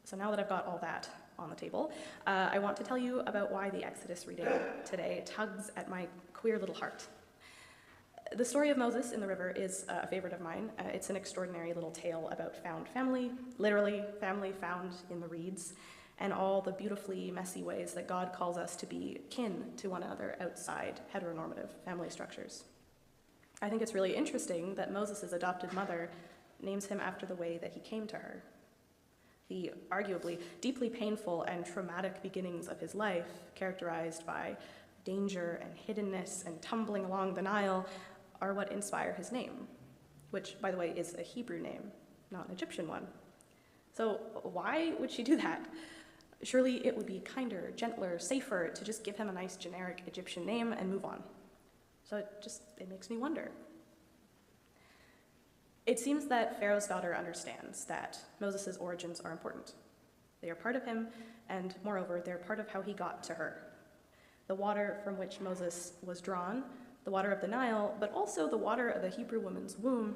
So now that I've got all that on the table, I want to tell you about why the Exodus reading today tugs at my queer little heart. The story of Moses in the river is a favorite of mine. It's an extraordinary little tale about found family, literally family found in the reeds, and all the beautifully messy ways that God calls us to be kin to one another outside heteronormative family structures. I think it's really interesting that Moses' adopted mother names him after the way that he came to her. The arguably deeply painful and traumatic beginnings of his life, characterized by danger and hiddenness and tumbling along the Nile, are what inspire his name, which, by the way, is a Hebrew name, not an Egyptian one. So why would she do that? Surely it would be kinder, gentler, safer to just give him a nice generic Egyptian name and move on. So it makes me wonder. It seems that Pharaoh's daughter understands that Moses' origins are important. They are part of him, and moreover, they're part of how he got to her. The water from which Moses was drawn, the water of the Nile, but also the water of a Hebrew woman's womb,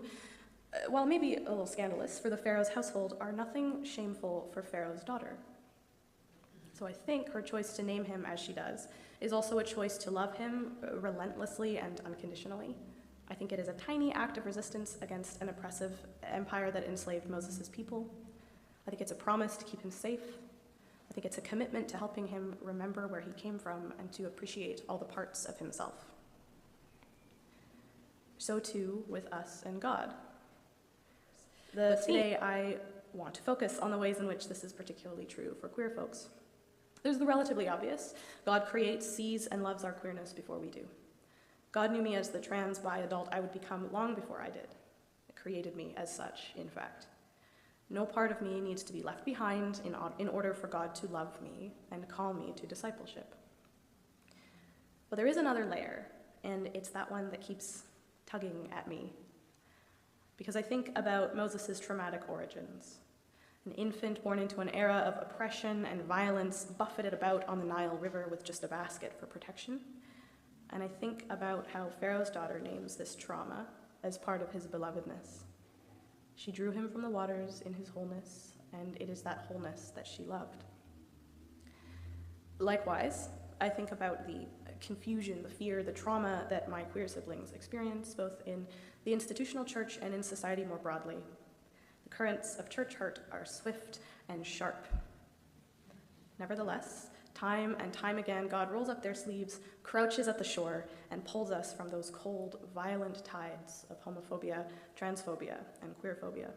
while maybe a little scandalous for the Pharaoh's household, are nothing shameful for Pharaoh's daughter. So I think her choice to name him as she does is also a choice to love him relentlessly and unconditionally. I think it is a tiny act of resistance against an oppressive empire that enslaved Moses' people. I think it's a promise to keep him safe. I think it's a commitment to helping him remember where he came from and to appreciate all the parts of himself. So too with us and God. Today I want to focus on the ways in which this is particularly true for queer folks. There's the relatively obvious. God creates, sees, and loves our queerness before we do. God knew me as the trans bi adult I would become long before I did. It created me as such, in fact. No part of me needs to be left behind in order for God to love me and call me to discipleship. But there is another layer, and it's that one that keeps tugging at me. Because I think about Moses' traumatic origins. An infant born into an era of oppression and violence, buffeted about on the Nile River with just a basket for protection. And I think about how Pharaoh's daughter names this trauma as part of his belovedness. She drew him from the waters in his wholeness, and it is that wholeness that she loved. Likewise, I think about the confusion, the fear, the trauma that my queer siblings experience, both in the institutional church and in society more broadly. The currents of church hurt are swift and sharp. Nevertheless, time and time again, God rolls up their sleeves, crouches at the shore, and pulls us from those cold, violent tides of homophobia, transphobia, and queerphobia.